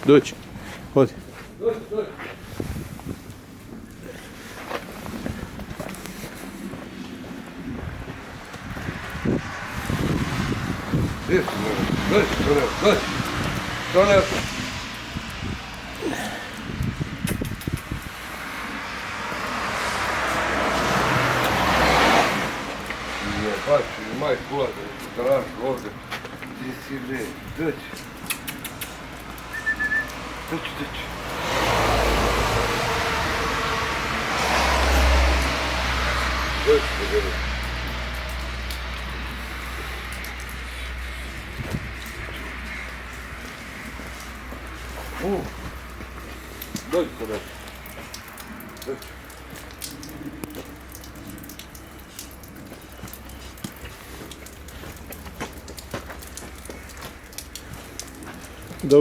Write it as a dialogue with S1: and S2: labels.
S1: Dođi. Hodi.
S2: Dođi, dođi. Dođi, dođi, dođi. Dođi. Baš, imaj kulac, garaž ovdje. Gdje si bre, dođi. Dođi, dođi. Dođi, dođi. Dođi, dođi. Dođi.